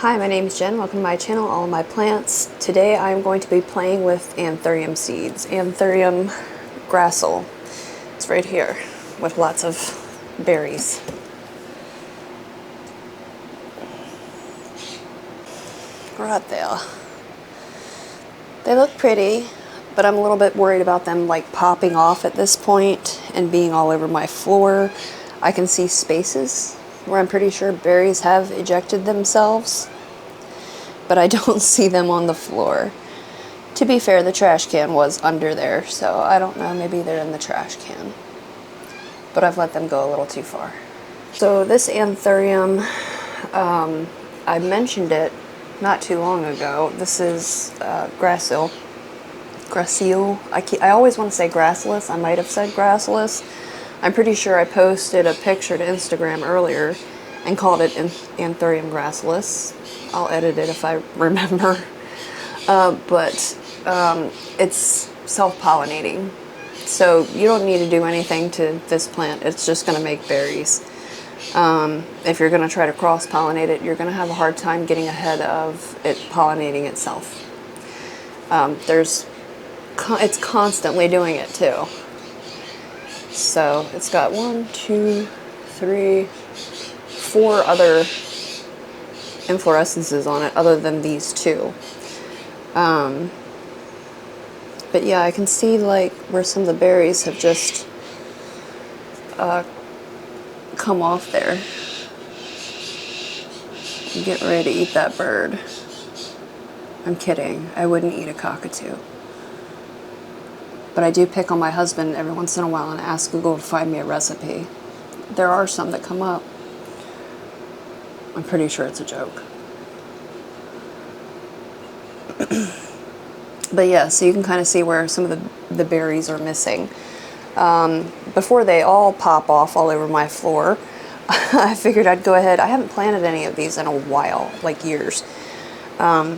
Hi, my name is Jen. Welcome to my channel, All of My Plants. Today I'm going to be playing with Anthurium seeds. Anthurium Gracile. It's right here with lots of berries. Right there. They look pretty, but I'm a little bit worried about them like popping off at this point and being all over my floor. I can see spaces where I'm pretty sure berries have ejected themselves, but I don't see them on the floor. To be fair, the trash can was under there, so I don't know, maybe they're in the trash can. But I've let them go a little too far. So this Anthurium, I mentioned it not too long ago. This is Gracile. Gracile. I always want to say Gracilis. I might have said Gracilis. I'm pretty sure I posted a picture to Instagram earlier and called it Anthurium Gracilis. I'll edit it if I remember. But it's self-pollinating. So you don't need to do anything to this plant. It's just going to make berries. If you're going to try to cross-pollinate it, you're going to have a hard time getting ahead of it pollinating itself. It's constantly doing it too. So it's got 1, 2, 3, 4 other inflorescences on it other than these two. But yeah, I can see like where some of the berries have just come off there. I'm getting ready to eat that bird. I'm kidding. I wouldn't eat a cockatoo. But I do pick on my husband every once in a while and ask Google to find me a recipe. There are some that come up. I'm pretty sure it's a joke. But yeah, so you can kind of see where some of the berries are missing. Before they all pop off all over my floor, I figured I'd go ahead. I haven't planted any of these in a while, like years. I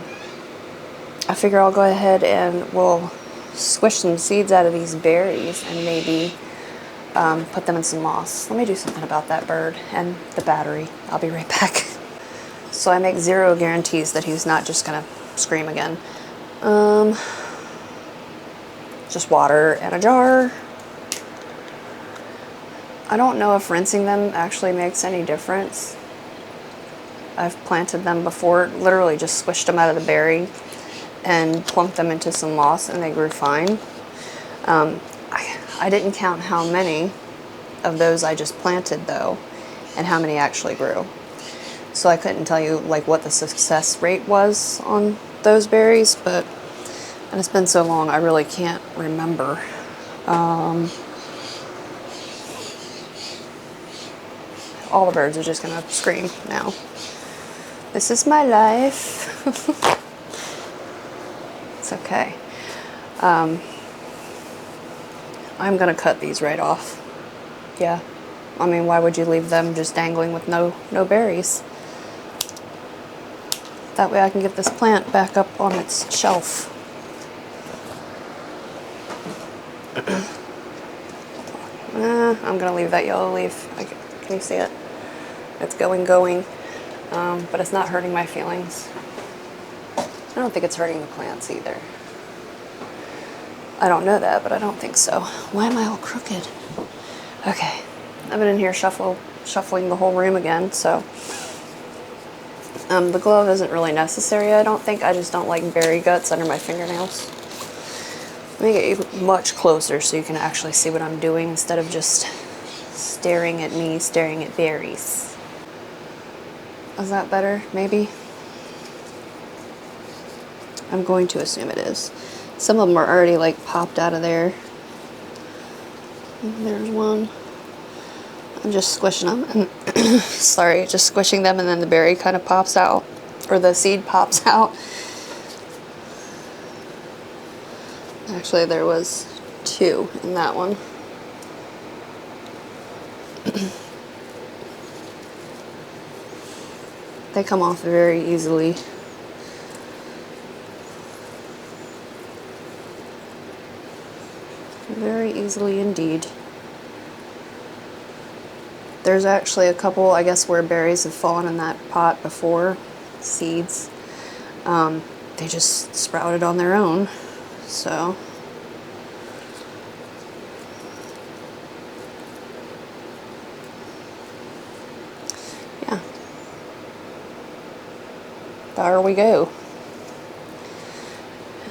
figure I'll go ahead and we'll squish some seeds out of these berries and maybe put them in some moss. Let me do something about that bird and the battery. I'll be right back. So I make zero guarantees that he's not just gonna scream again. Just water and a jar. I don't know if rinsing them actually makes any difference. I've planted them before, literally just squished them out of the berry and plunked them into some moss and they grew fine. I didn't count how many of those I just planted though and how many actually grew. So I couldn't tell you like what the success rate was on those berries, but and it's been so long I really can't remember. All the birds are just gonna scream now. This is my life. It's okay. I'm gonna cut these right off. Yeah. I mean, why would you leave them just dangling with no berries? That way I can get this plant back up on its shelf. I'm gonna leave that yellow leaf. Can you see it? It's going, but it's not hurting my feelings. I don't think it's hurting the plants either. I don't know that, but I don't think so. Why am I all crooked? Okay, I've been in here shuffling the whole room again, so the glove isn't really necessary, I don't think. I just don't like berry guts under my fingernails. Let me get you much closer so you can actually see what I'm doing instead of just staring at me, staring at berries. Is that better? Maybe? I'm going to assume it is. Some of them are already like popped out of there. There's one. I'm just squishing them. And sorry, just squishing them and then the berry kind of pops out. Or the seed pops out. Actually, there was 2 in that one. They come off very easily. Very easily indeed. There's actually a couple, I guess, where berries have fallen in that pot before, seeds. They just sprouted on their own, so yeah, there we go.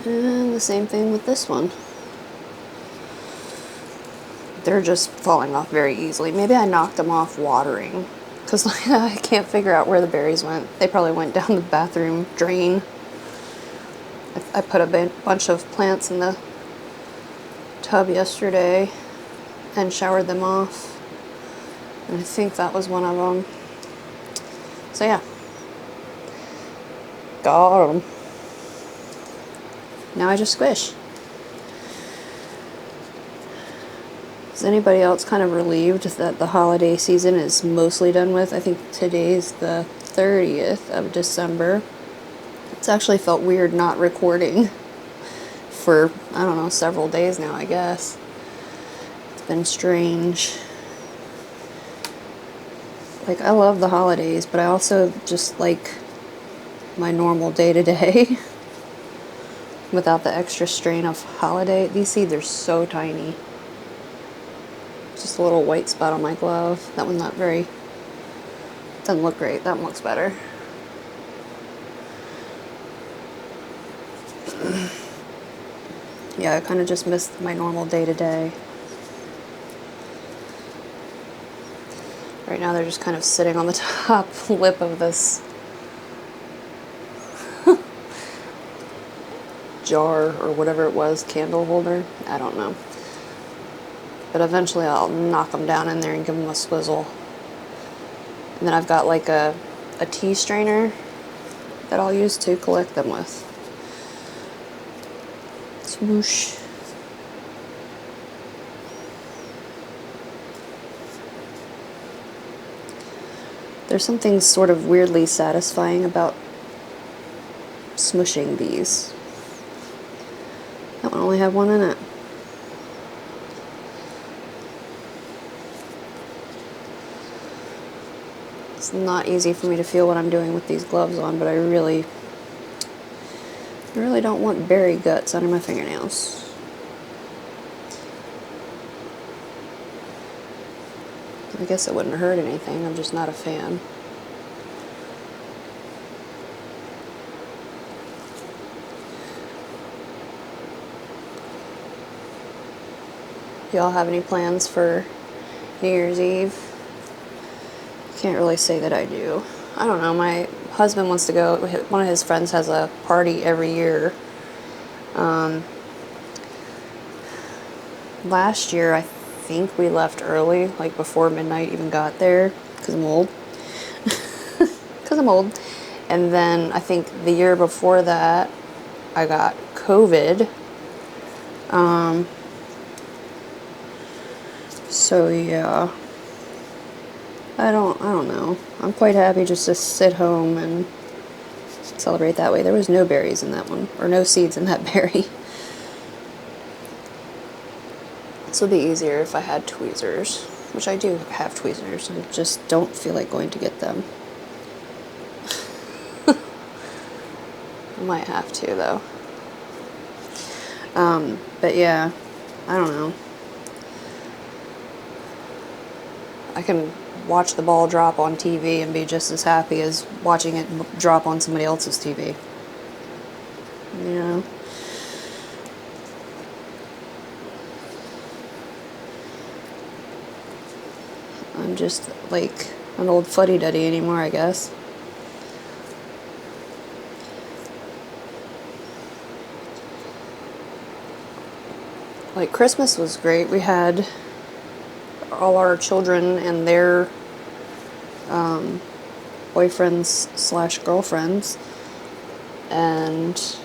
And the same thing with this one. They're just falling off very easily. Maybe I knocked them off watering, because I can't figure out where the berries went. They probably went down the bathroom drain. I put a bunch of plants in the tub yesterday and showered them off, and I think that was one of them. So yeah, got them. Now I just squish. Is anybody else kind of relieved that the holiday season is mostly done with? I think today's the 30th of December. It's actually felt weird not recording for, I don't know, several days now, I guess. It's been strange. Like, I love the holidays, but I also just like my normal day-to-day without the extra strain of holiday. These seeds are so tiny. Just a little white spot on my glove. That one's not very, doesn't look great. That one looks better. Yeah, I kind of just missed my normal day-to-day. Right now they're just kind of sitting on the top lip of this jar or whatever it was, candle holder. I don't know. But eventually I'll knock them down in there and give them a swizzle. And then I've got like a tea strainer that I'll use to collect them with. Swoosh. There's something sort of weirdly satisfying about smushing these. That one only had one in it. It's not easy for me to feel what I'm doing with these gloves on, but I really don't want berry guts under my fingernails. I guess it wouldn't hurt anything, I'm just not a fan. Y'all have any plans for New Year's Eve? Can't really say that I do. I don't know, my husband wants to go, one of his friends has a party every year. Last year I think we left early, like before midnight even got there, because I'm old. Because I'm old. And then I think the year before that I got COVID. So yeah. I don't know. I'm quite happy just to sit home and celebrate that way. There was no berries in that one, or no seeds in that berry. This would be easier if I had tweezers, which I do have tweezers. I just don't feel like going to get them. I might have to, though. But yeah, I don't know. I can watch the ball drop on TV and be just as happy as watching it drop on somebody else's TV. You know? I'm just like an old fuddy-duddy anymore, I guess. Like, Christmas was great. We had all our children and their boyfriends slash girlfriends, and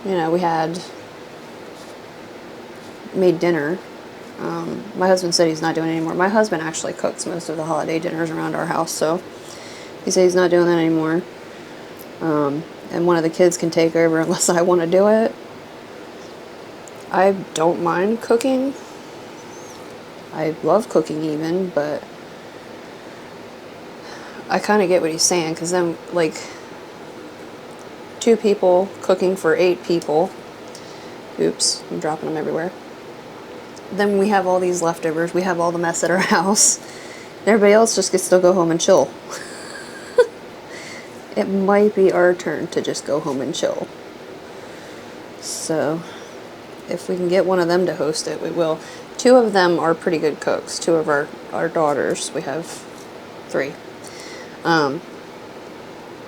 you know, we had made dinner. My husband said he's not doing it anymore. My husband actually cooks most of the holiday dinners around our house, so he said he's not doing that anymore. And one of the kids can take over unless I want to do it. I don't mind cooking. I love cooking even, but I kind of get what he's saying, because then, like, 2 people cooking for 8 people. Oops, I'm dropping them everywhere. Then we have all these leftovers. We have all the mess at our house. Everybody else just gets to go home and chill. It might be our turn to just go home and chill. So, if we can get one of them to host it, we will. 2 of them are pretty good cooks. 2 of our daughters. We have 3.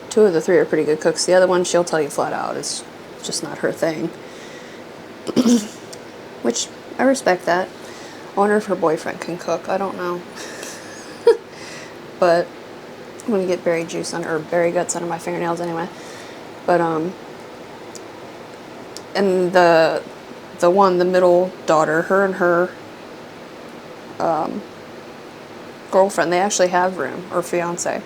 2 of the 3 are pretty good cooks. The other one, she'll tell you flat out, it's just not her thing. Which, I respect that. I wonder if her boyfriend can cook. I don't know. But I'm gonna get berry juice or berry guts under my fingernails anyway. But and the middle daughter, her and her girlfriend, they actually have room, or fiance,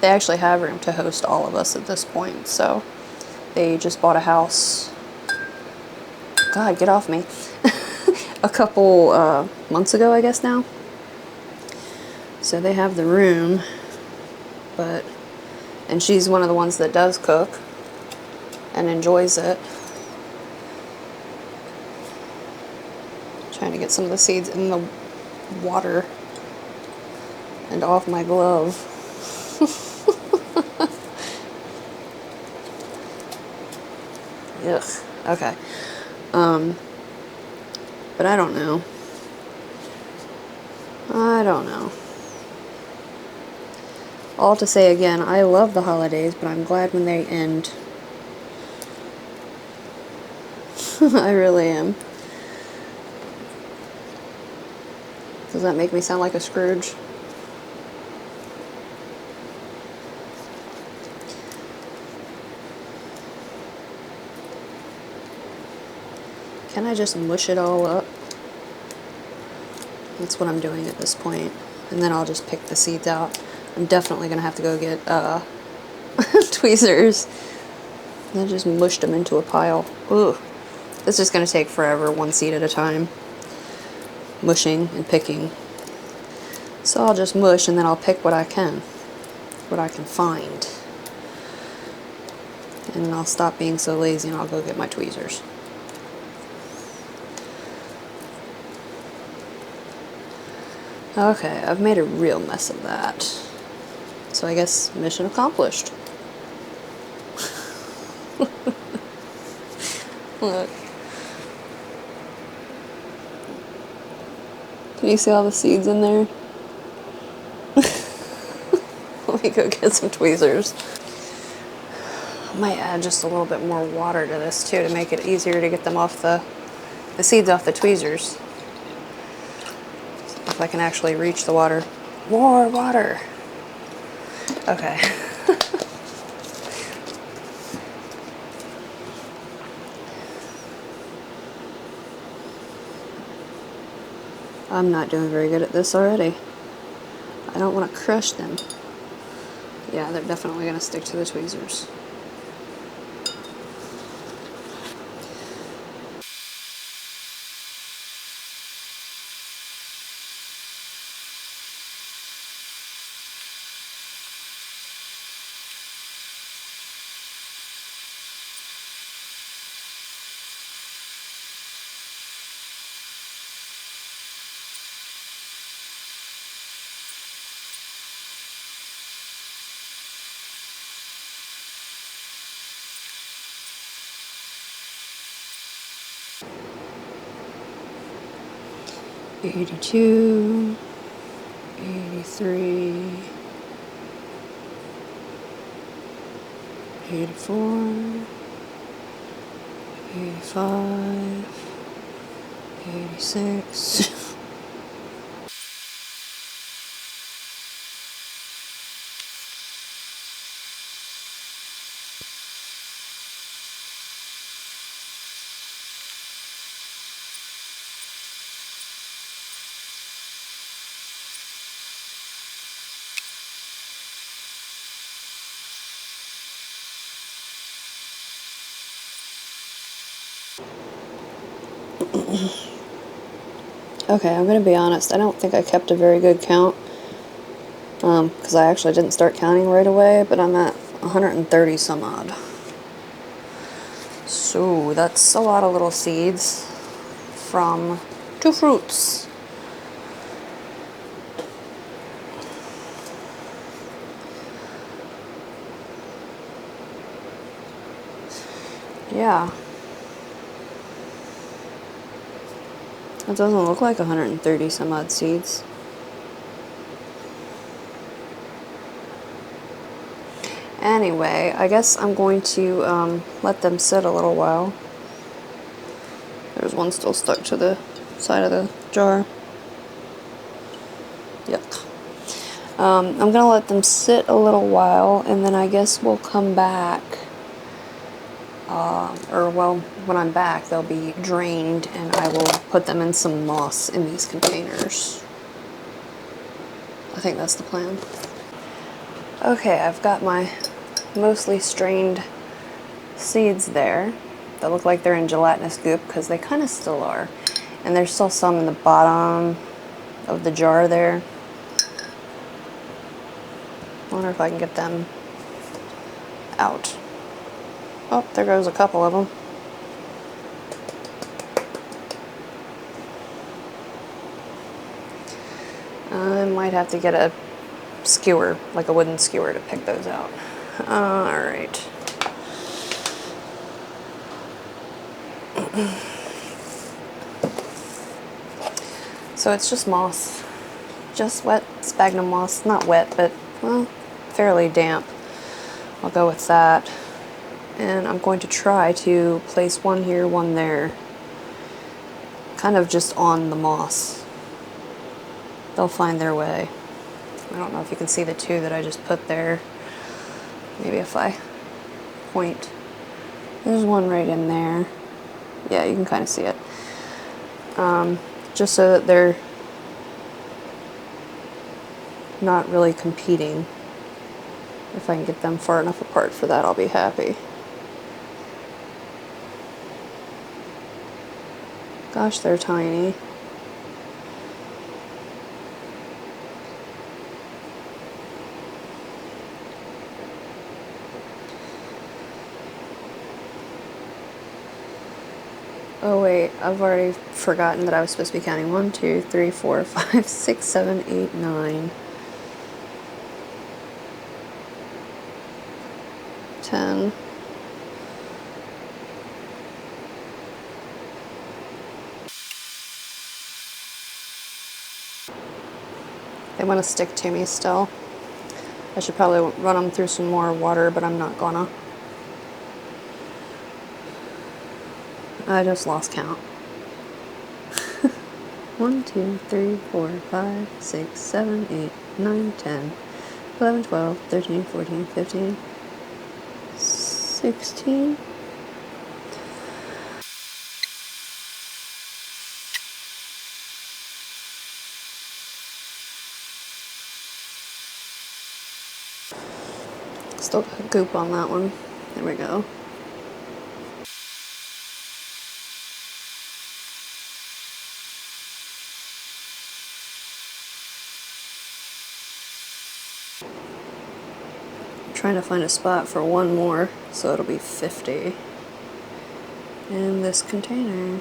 they actually have room to host all of us at this point. So they just bought a house. God, get off me. A couple months ago, I guess now. So they have the room, and she's one of the ones that does cook and enjoys it. Trying to get some of the seeds in the water and off my glove. Ugh. Okay. But I don't know. All to say again, I love the holidays, but I'm glad when they end. I really am. Does that make me sound like a Scrooge? Can I just mush it all up? That's what I'm doing at this point. And then I'll just pick the seeds out. I'm definitely going to have to go get tweezers. And I just mushed them into a pile. Ugh. This is going to take forever, 1 seed at a time. Mushing and picking. So I'll just mush and then I'll pick what I can find. And then I'll stop being so lazy and I'll go get my tweezers. Okay, I've made a real mess of that. So I guess mission accomplished. Look. Can you see all the seeds in there? Let me go get some tweezers. I might add just a little bit more water to this too to make it easier to get them off the seeds off the tweezers. If I can actually reach the water. More water. Okay. I'm not doing very good at this already. I don't want to crush them. Yeah, they're definitely going to stick to the tweezers. $82, $83, $84, $85, $86. Okay, I'm going to be honest. I don't think I kept a very good count. because I actually didn't start counting right away, but I'm at 130 some odd. So that's a lot of little seeds from 2 fruits. Yeah. It doesn't look like 130 some odd seeds. Anyway, I guess I'm going to let them sit a little while. There's one still stuck to the side of the jar. Yuck. I'm going to let them sit a little while, and then I guess we'll come back. Well, when I'm back, they'll be drained, and I will put them in some moss in these containers. I think that's the plan. Okay, I've got my mostly strained seeds there that look like they're in gelatinous goop, because they kind of still are. And there's still some in the bottom of the jar there. I wonder if I can get them out. Oh, there goes a couple of them. I might have to get a skewer, like a wooden skewer, to pick those out. Alright. So it's just moss. Just wet sphagnum moss. Not wet, but, well, fairly damp. I'll go with that. And I'm going to try to place one here, one there. Kind of just on the moss. They'll find their way. I don't know if you can see the 2 that I just put there. Maybe if I point. There's one right in there. Yeah, you can kind of see it. Just so that they're not really competing. If I can get them far enough apart for that, I'll be happy. Gosh, they're tiny. Oh wait, I've already forgotten that I was supposed to be counting 1, 2, 3, 4, 5, 6, 7, 8, 9, 10. They want to stick to me still. I should probably run them through some more water, but I'm not gonna. I just lost count. 1, 2, 3, 4, 5, 6, 7, 8, 9, 10, 11, 12, 13, 14, 15, 16. Still got goop on that one. There we go. I'm trying to find a spot for one more, so it'll be 50 in this container.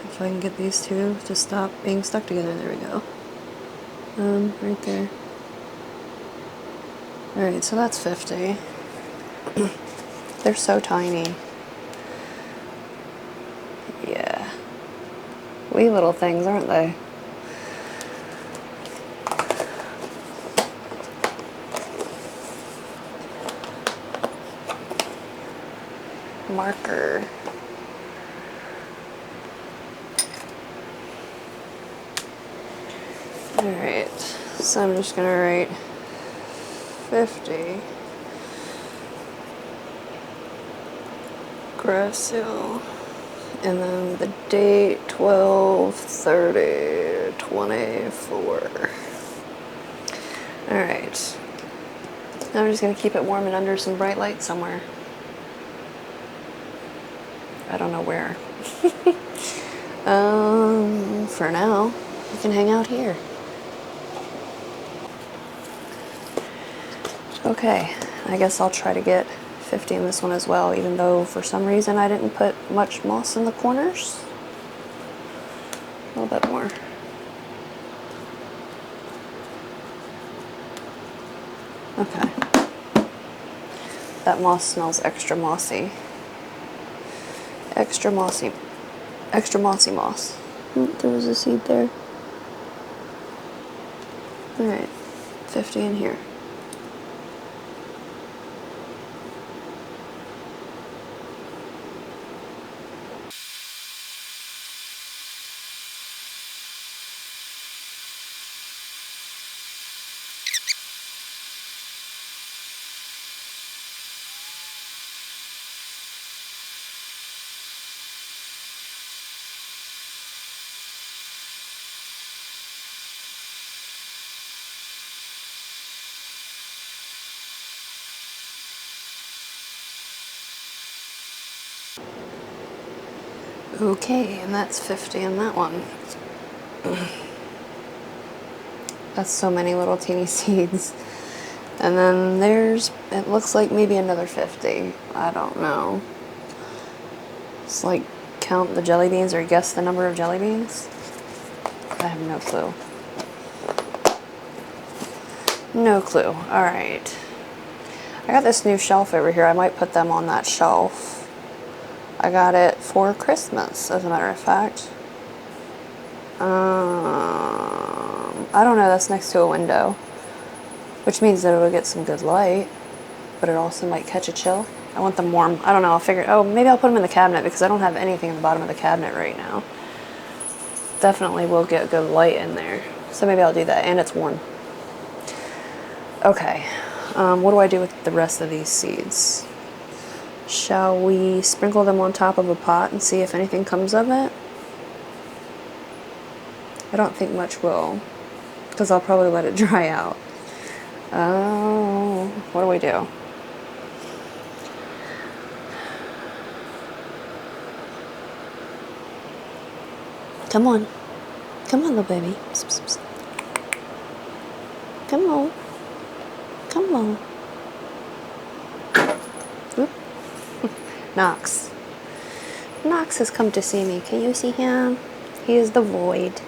If I can get these 2 to stop being stuck together, there we go. Right there. Alright, so that's 50. They're so tiny. Yeah. Wee little things, aren't they? Marker. Alright, so I'm just gonna write 50 Gracile, and then the date 12/30/24. Alright, now I'm just gonna keep it warm and under some bright light somewhere. I don't know where. For now, you can hang out here. Okay, I guess I'll try to get 50 in this one as well, even though for some reason I didn't put much moss in the corners. A little bit more. Okay. That moss smells extra mossy. Extra mossy. Extra mossy moss. There was a seed there. Alright, 50 in here. Okay, and that's 50 in that one. That's so many little teeny seeds. And then there's, it looks like maybe another 50. I don't know. It's like count the jelly beans or guess the number of jelly beans. I have no clue. No clue. Alright. I got this new shelf over here. I might put them on that shelf. I got it for Christmas, as a matter of fact. I don't know, that's next to a window, which means that it'll get some good light, but it also might catch a chill. I want them warm. I don't know, I'll figure, oh, maybe I'll put them in the cabinet because I don't have anything in the bottom of the cabinet right now. Definitely will get good light in there. So maybe I'll do that, and it's warm. Okay, what do I do with the rest of these seeds? Shall we sprinkle them on top of a pot and see if anything comes of it? I don't think much will, because I'll probably let it dry out. Oh, what do we do? Come on. Come on, little baby. Psst, psst, psst. Come on. Come on. Oop. Knox. Knox has come to see me. Can you see him? He is the void.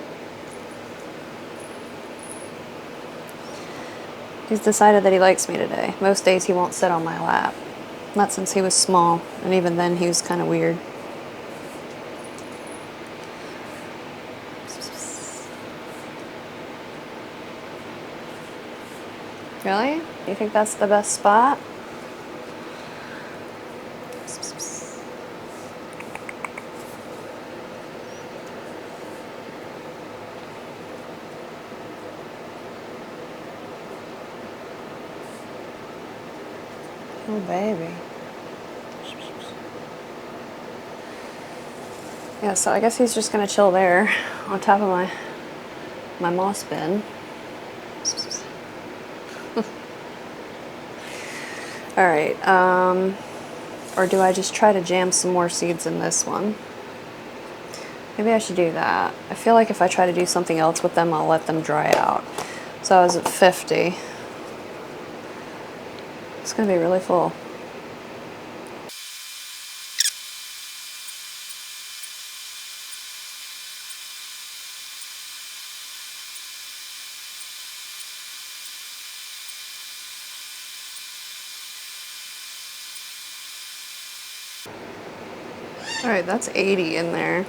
He's decided that he likes me today. Most days he won't sit on my lap. Not since he was small, and even then he was kind of weird. Really? You think that's the best spot? Oh, baby. Yeah, so I guess he's just gonna chill there on top of my moss bin. Alright, or do I just try to jam some more seeds in this one? Maybe I should do that. I feel like if I try to do something else with them, I'll let them dry out. So I was at 50. It's gonna be really full. Alright, that's 80 in there.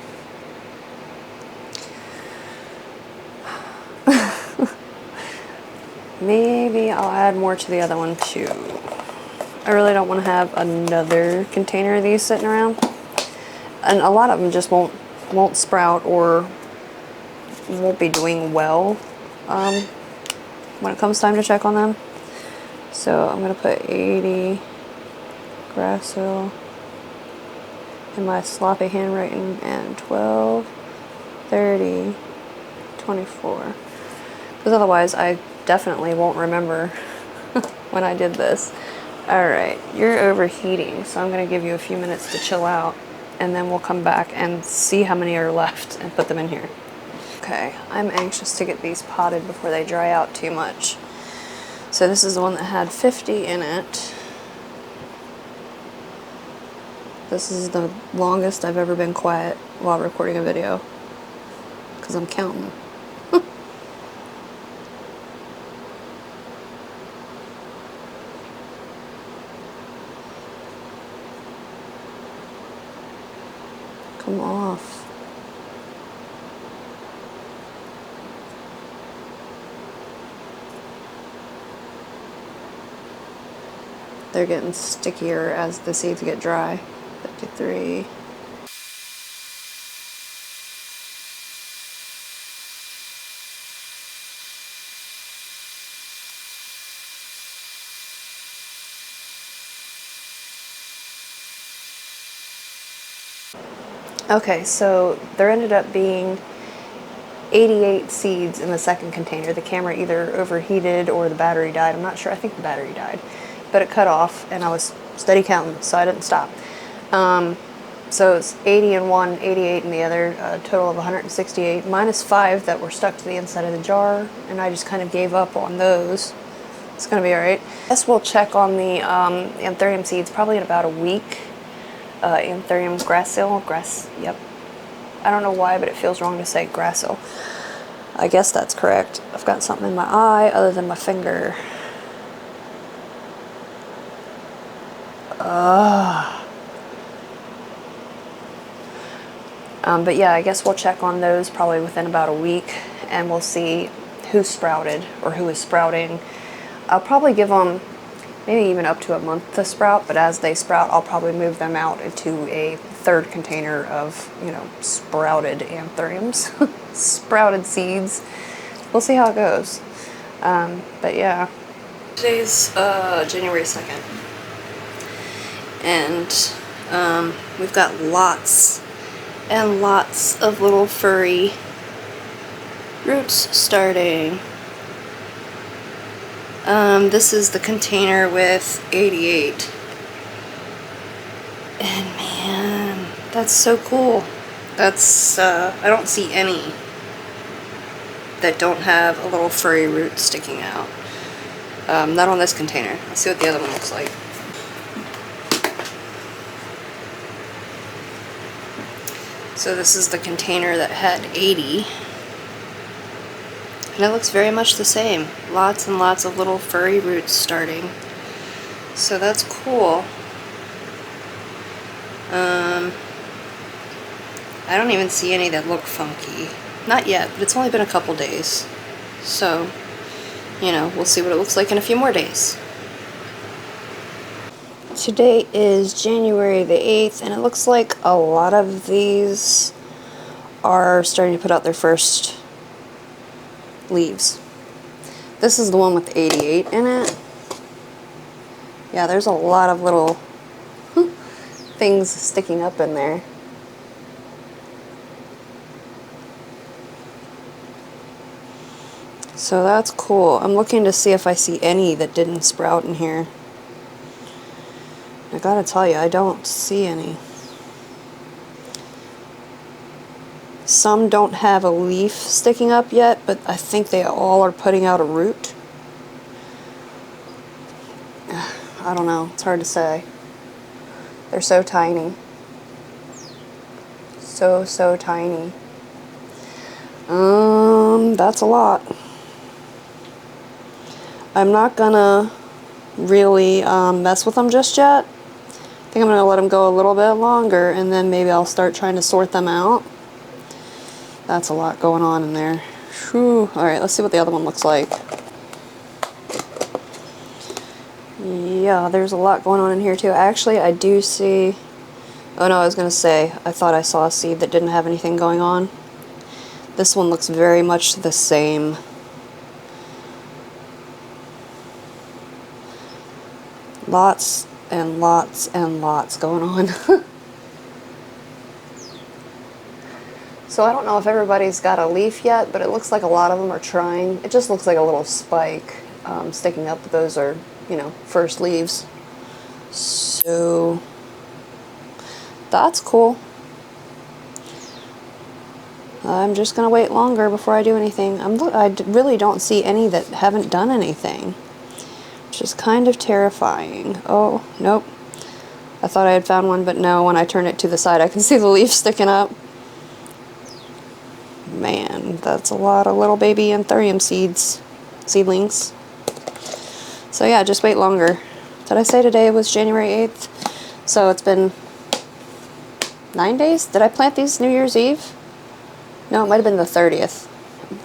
Maybe I'll add more to the other one too. I really don't want to have another container of these sitting around. And a lot of them just won't sprout or won't be doing well when it comes time to check on them. So I'm going to put 80 Gracile in my sloppy handwriting and 12, 30, 24. Because otherwise I definitely won't remember when I did this. Alright, you're overheating, so I'm going to give you a few minutes to chill out. and then we'll come back and see how many are left and put them in here. Okay, I'm anxious to get these potted before they dry out too much. So this is the one that had 50 in it. This is the longest I've ever been quiet while recording a video, because I'm counting. Come off. They're getting stickier as the seeds get dry. 53. Okay, so there ended up being 88 seeds in the second container. The camera either overheated or the battery died. I'm not sure. I think the battery died. But it cut off, and I was steady counting, so I didn't stop. So it's 80 in one, 88 in the other, a total of 168, minus 5 that were stuck to the inside of the jar, and I just kind of gave up on those. It's going to be alright. I guess we'll check on the Anthurium seeds probably in about a week. Anthurium Gracile, yep. I don't know why, but it feels wrong to say Gracile. I guess that's correct. I've got something in my eye other than my finger. But yeah, I guess we'll check on those probably within about a week, and we'll see who sprouted or who is sprouting. I'll probably give them maybe even up to a month to sprout, but as they sprout, I'll probably move them out into a third container of, you know, sprouted anthuriums, sprouted seeds. We'll see how it goes. But yeah. Today's January 2nd, and we've got lots and lots of little furry roots starting. This is the container with 88. And man, that's so cool. That's, I don't see any that don't have a little furry root sticking out. Not on this container. Let's see what the other one looks like. So this is the container that had 80. And it looks very much the same. Lots and lots of little furry roots starting. So that's cool. I don't even see any that look funky. Not yet, but it's only been a couple days. So, you know, we'll see what it looks like in a few more days. Today is January the 8th, and it looks like a lot of these are starting to put out their first leaves. This is the one with 88 in it. Yeah, there's a lot of little things sticking up in there. So that's cool. I'm looking to see if I see any that didn't sprout in here. I gotta tell you, I don't see any. Some don't have a leaf sticking up yet, but I think they all are putting out a root. I don't know, it's hard to say. They're so tiny. So tiny. That's a lot. I'm not gonna really mess with them just yet. I think I'm gonna let them go a little bit longer, and then maybe I'll start trying to sort them out. That's a lot going on in there. Whew. Alright, let's see what the other one looks like. Yeah, there's a lot going on in here too. Actually, I do see... Oh no, I was going to say, I thought I saw a seed that didn't have anything going on. This one looks very much the same. Lots and lots and lots going on. So I don't know if everybody's got a leaf yet, but it looks like a lot of them are trying. It just looks like a little spike sticking up, but those are, you know, first leaves. So that's cool. I'm just gonna wait longer before I do anything. I really don't see any that haven't done anything, which is kind of terrifying. Oh, nope. I thought I had found one, but no, when I turn it to the side, I can see the leaf sticking up. Man, that's a lot of little baby Anthurium seedlings. So yeah, just wait longer. Did I say today was January 8th? So it's been 9 days? Did I plant these New Year's Eve? No, it might have been the 30th.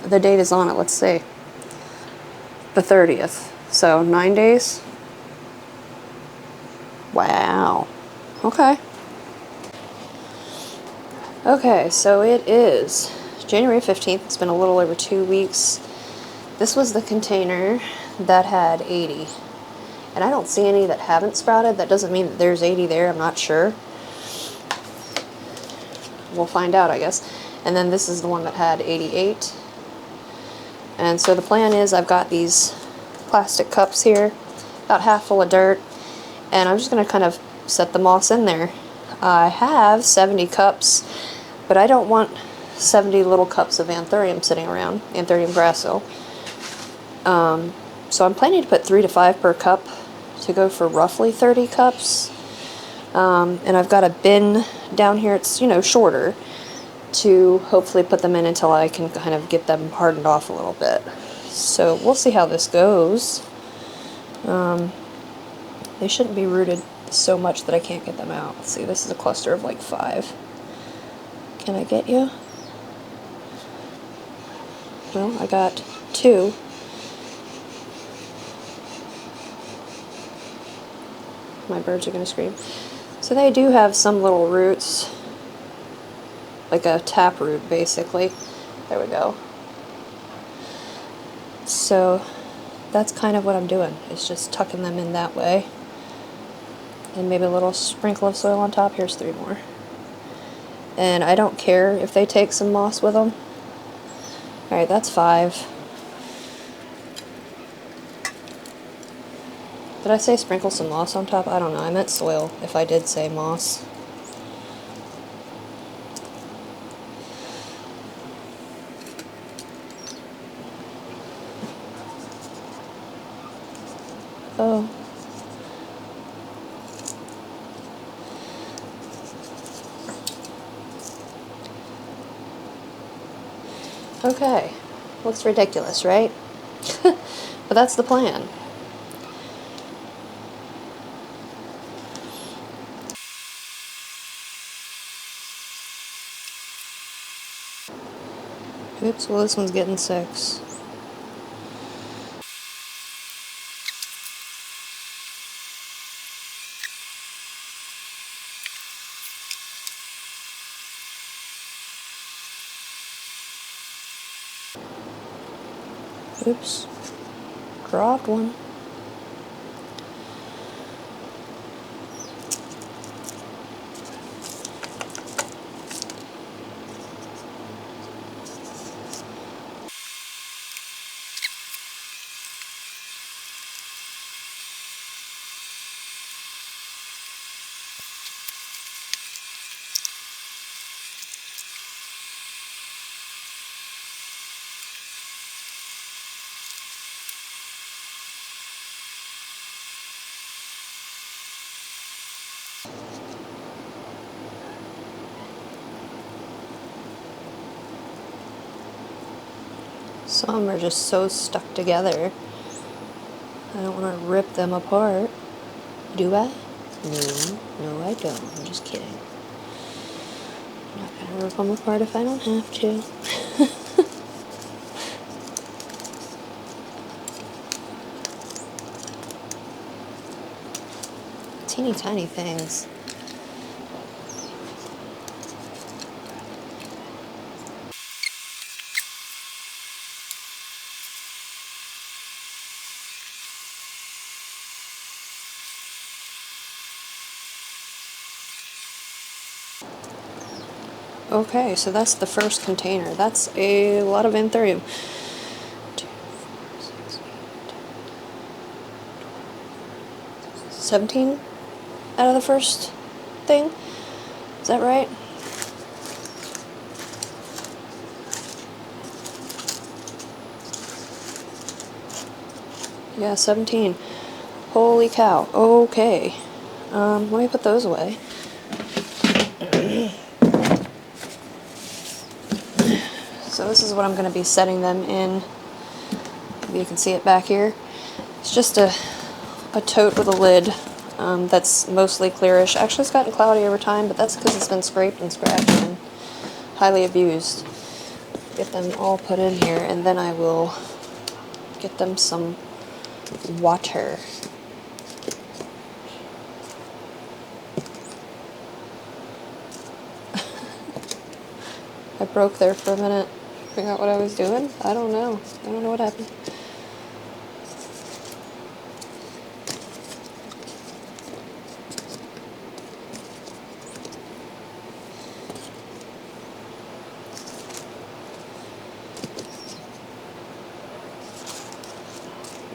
The date is on it, let's see. The 30th. So 9 days? Wow. Okay. Okay, so it is January 15th. It's been a little over 2 weeks. This was the container that had 80. And I don't see any that haven't sprouted. That doesn't mean that there's 80 there. I'm not sure. We'll find out, I guess. And then this is the one that had 88. And so the plan is I've got these plastic cups here, about half full of dirt, and I'm just going to kind of set the moss in there. I have 70 cups, but I don't want 70 little cups of Anthurium sitting around, Anthurium Gracile. So I'm planning to put 3 to 5 per cup to go for roughly 30 cups. And I've got a bin down here, it's, you know, shorter, to hopefully put them in until I can kind of get them hardened off a little bit. So we'll see how this goes. They shouldn't be rooted so much that I can't get them out. Let's see, this is a cluster of like 5. Can I get you? Well, I got 2. My birds are going to scream. So they do have some little roots, like a tap root basically. There we go. So that's kind of what I'm doing, is just tucking them in that way. And maybe a little sprinkle of soil on top. Here's 3 more. And I don't care if they take some moss with them. Alright, that's 5. Did I say sprinkle some moss on top? I don't know. I meant soil if I did say moss. Oh. Okay. Looks ridiculous, right? But that's the plan. Oops, well this one's getting 6. Oops. Dropped one. Some are just so stuck together. I don't want to rip them apart. Do I? No, no I don't. I'm just kidding. I'm not going to rip them apart if I don't have to. Teeny tiny things. Okay, so that's the first container. That's a lot of Anthurium. 2, 4, 6, 8, 17 out of the first thing? Is that right? Yeah, 17. Holy cow. Okay. Let me put those away. So this is what I'm going to be setting them in. Maybe you can see it back here. It's just a tote with a lid that's mostly clearish. Actually, it's gotten cloudy over time, but that's because it's been scraped and scratched and highly abused. Get them all put in here, and then I will get them some water. I broke there for a minute. Figure out what I was doing? I don't know. I don't know what happened.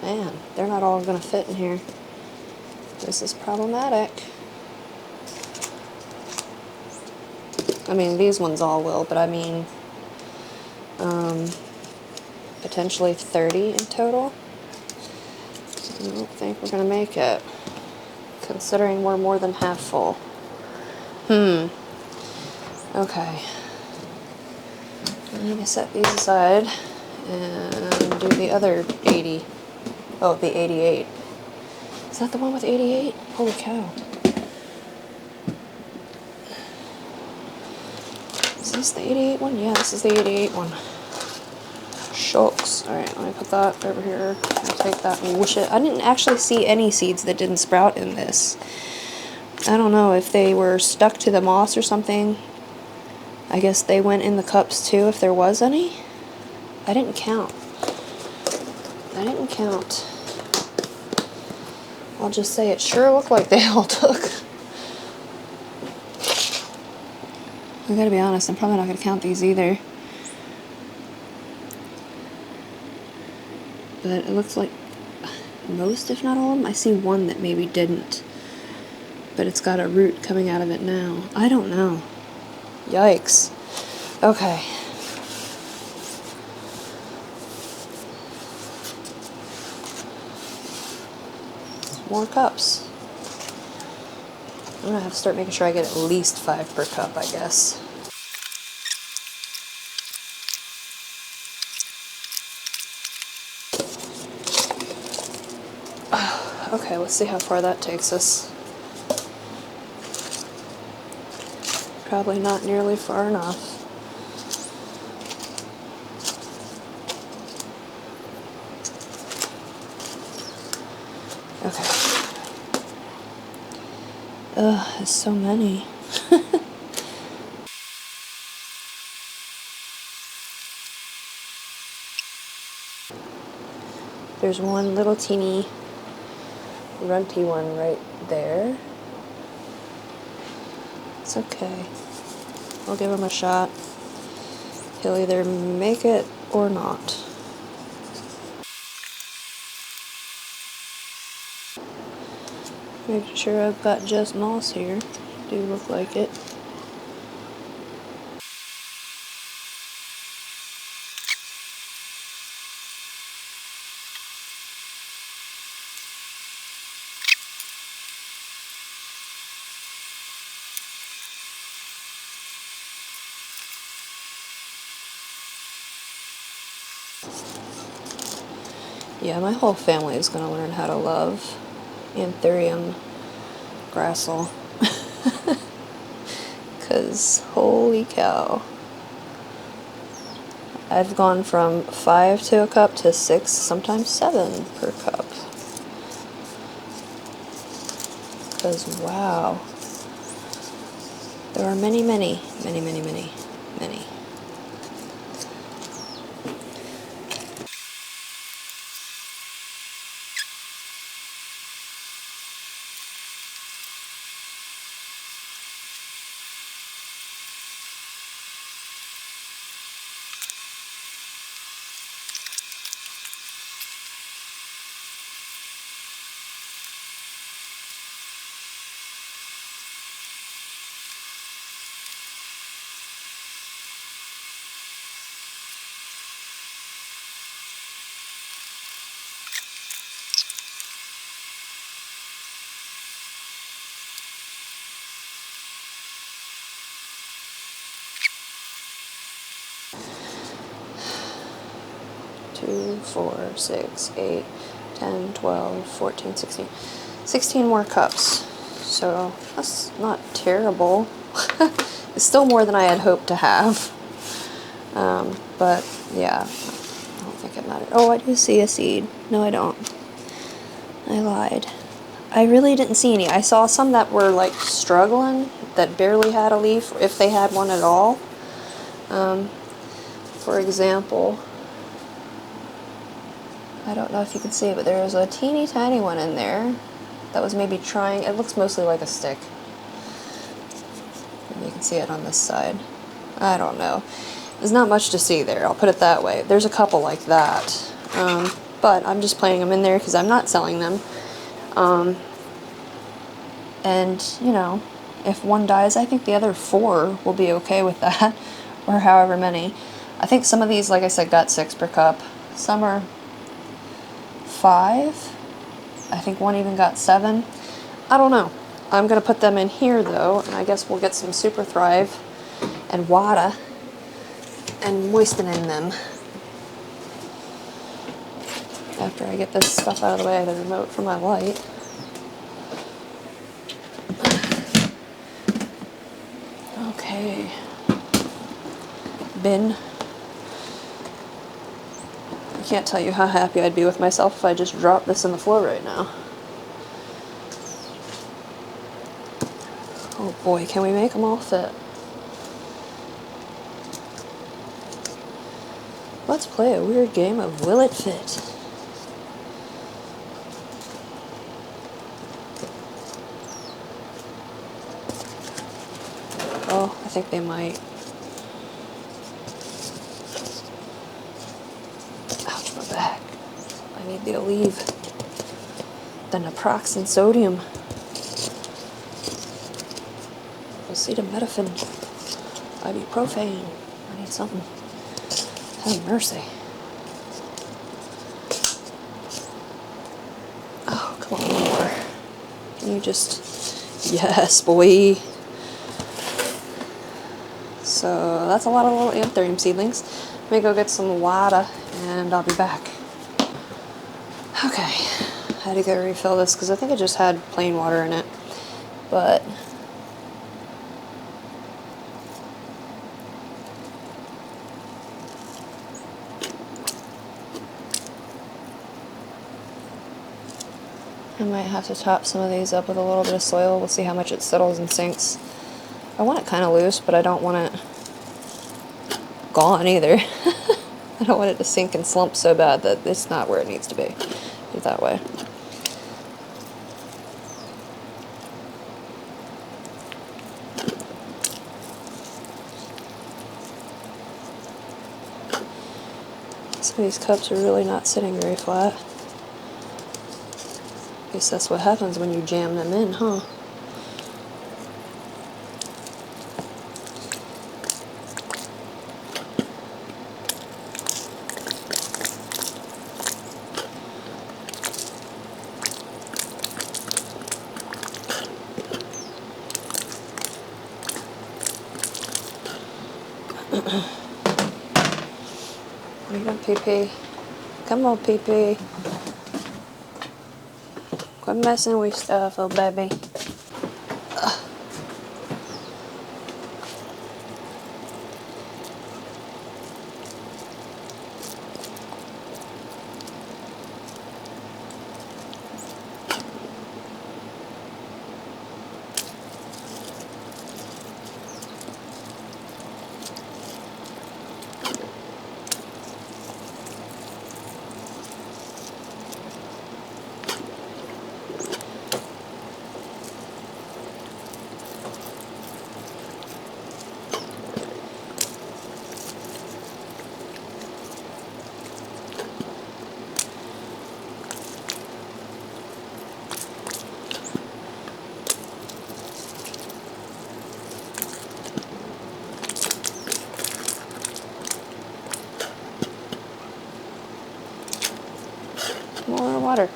Man, they're not all going to fit in here. This is problematic. I mean, these ones all will, but I mean, potentially 30 in total. I don't think we're going to make it, considering we're more than half full. Okay. I need to set these aside and do the other 80. Oh, the 88. Is that the one with 88? Holy cow. Is this the 88 one? Yeah, this is the 88 one. Shucks. Alright, let me put that over here. I'll take that and whoosh it. I didn't actually see any seeds that didn't sprout in this. I don't know if they were stuck to the moss or something. I guess they went in the cups too if there was any. I didn't count. I didn't count. I'll just say it sure looked like they all took. I gotta be honest, I'm probably not gonna count these either. But it looks like most, if not all of them. I see one that maybe didn't. But it's got a root coming out of it now. I don't know. Yikes. Okay. More cups. I'm gonna have to start making sure I get at least 5 per cup, I guess. Okay, let's see how far that takes us. Probably not nearly far enough. Okay. Ugh, there's so many. There's one little teeny runty one right there. It's okay. I'll give him a shot. He'll either make it or not. Making sure I've got just moss here. Do look like it. Yeah, my whole family is going to learn how to love Anthurium Gracile. Because, holy cow. I've gone from 5 to a cup to 6, sometimes 7 per cup. Because, wow. There are many, many, many, many, many, many. 2, 4, 6, 8, 10, 12, 14, 16. 16 more cups. So that's not terrible. It's still more than I had hoped to have. But yeah, I don't think it mattered. Oh, I do see a seed. No, I don't. I lied. I really didn't see any. I saw some that were like struggling, that barely had a leaf, if they had one at all. For example, I don't know if you can see it, but there was a teeny tiny one in there that was maybe trying. It looks mostly like a stick. Maybe you can see it on this side. I don't know. There's not much to see there, I'll put it that way. There's a couple like that. But I'm just planting them in there because I'm not selling them. And, you know, if one dies, I think the other 4 will be okay with that, or however many. I think some of these, like I said, got 6 per cup. Some are 5. I think one even got 7. I don't know. I'm going to put them in here, though, and I guess we'll get some Super Thrive and water and moisten in them. After I get this stuff out of the way, the remote for my light. Okay. Bin. I can't tell you how happy I'd be with myself if I just dropped this in the floor right now. Oh boy, can we make them all fit? Let's play a weird game of Will It Fit? Oh, I think they might. Ouch, my back. I need the Aleve. The naproxen sodium. Acetaminophen. Ibuprofen. I need something. Have mercy. Oh, come on, more. Can you just... Yes, boy. So that's a lot of little Anthurium seedlings. Let me go get some water and I'll be back. Okay, I had to go refill this because I think it just had plain water in it. But I might have to top some of these up with a little bit of soil. We'll see how much it settles and sinks. I want it kind of loose, but I don't want it gone either. I don't want it to sink and slump so bad that it's not where it needs to be. Do it that way. Some of these cups are really not sitting very flat. I guess that's what happens when you jam them in, huh? Come on, PP. Come on, PP. Quit messing with stuff, oh baby. Ugh. More water.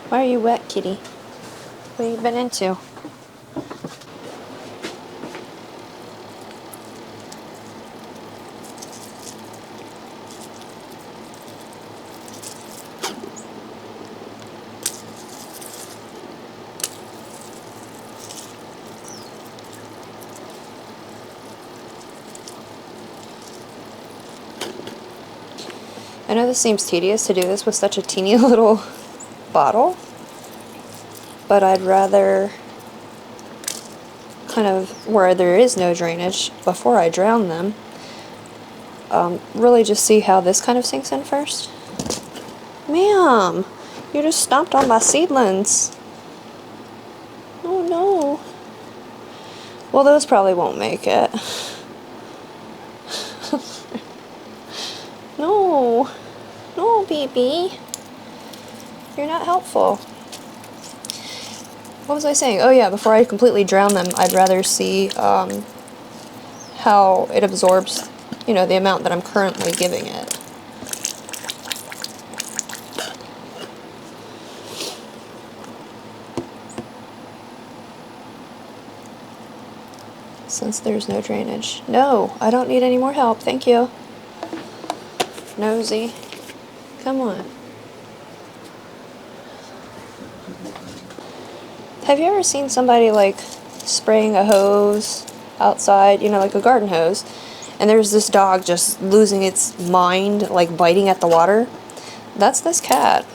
Why are you wet, kitty? What have you been into? I know this seems tedious to do this with such a teeny little bottle, but I'd rather kind of where there is no drainage before I drown them, really just see how this kind of sinks in first. Ma'am, you just stomped on my seedlings. Oh no. Well, those probably won't make it. No. No, baby. You're not helpful. What was I saying? Oh yeah, before I completely drown them, I'd rather see how it absorbs, you know, the amount that I'm currently giving it. Since there's no drainage. No, I don't need any more help, thank you. Nosy. Come on. Have you ever seen somebody like spraying a hose outside, you know, like a garden hose, and there's this dog just losing its mind, like biting at the water? That's this cat.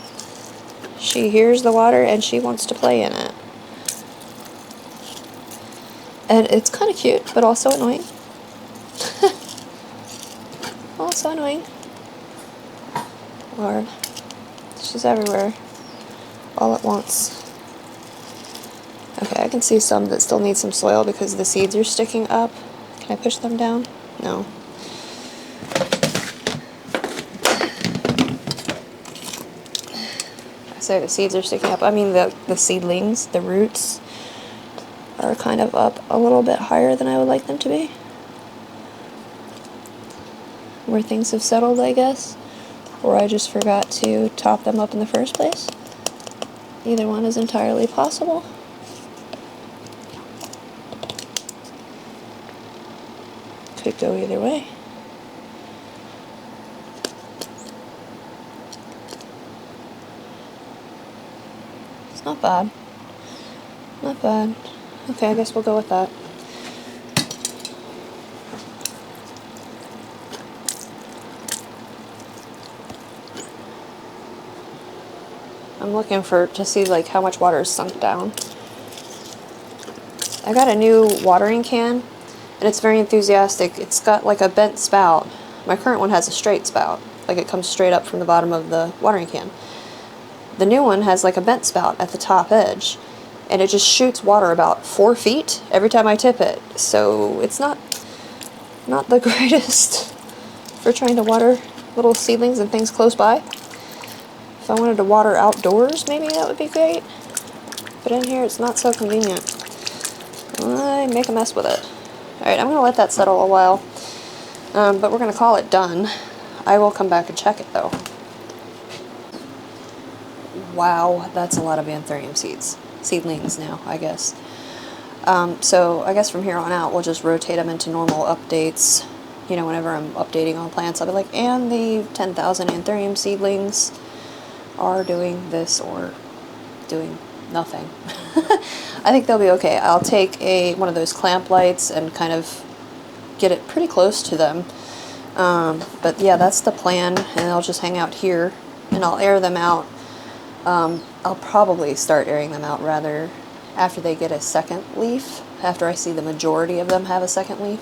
She hears the water and she wants to play in it. And it's kind of cute, but also annoying. Also annoying. Lord. She's everywhere. All at once. Okay, I can see some that still need some soil because the seeds are sticking up. Can I push them down? No. I say the seeds are sticking up. I mean the seedlings, the roots, are kind of up a little bit higher than I would like them to be. Where things have settled, I guess. Or I just forgot to top them up in the first place. Either one is entirely possible. Could go either way. It's not bad. Not bad. Okay, I guess we'll go with that. I'm looking to see like how much water is sunk down. I got a new watering can, and it's very enthusiastic. It's got like a bent spout. My current one has a straight spout, like it comes straight up from the bottom of the watering can. The new one has like a bent spout at the top edge, and it just shoots water about 4 feet every time I tip it. So it's not the greatest for trying to water little seedlings and things close by. If I wanted to water outdoors, maybe that would be great. But in here, it's not so convenient. I make a mess with it. Alright, I'm going to let that settle a while. But we're going to call it done. I will come back and check it, though. Wow, that's a lot of Anthurium seedlings now, I guess. So I guess from here on out, we'll just rotate them into normal updates. You know, whenever I'm updating on plants, I'll be like, and the 10,000 Anthurium seedlings are doing this or doing nothing. I think they'll be okay. I'll take one of those clamp lights and kind of get it pretty close to them. But yeah, that's the plan, and I'll just hang out here and I'll air them out. I'll probably start airing them out rather after they get a second leaf, after I see the majority of them have a second leaf.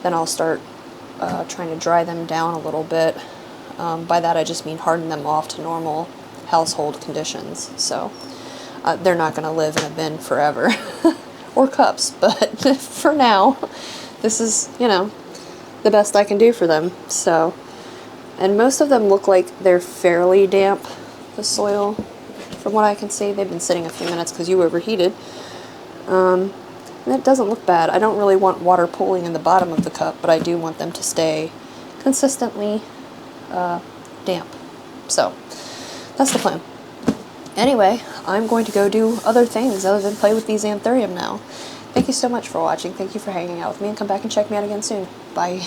Then I'll start trying to dry them down a little bit. By that I just mean harden them off to normal household conditions. So they're not going to live in a bin forever. Or cups, but for now, this is, you know, the best I can do for them. So, and most of them look like they're fairly damp, the soil. From what I can see, they've been sitting a few minutes because you overheated. And it doesn't look bad. I don't really want water pooling in the bottom of the cup, but I do want them to stay consistently damp. So that's the plan. Anyway, I'm going to go do other things other than play with these Anthurium now. Thank you so much for watching. Thank you for hanging out with me, and come back and check me out again soon. Bye.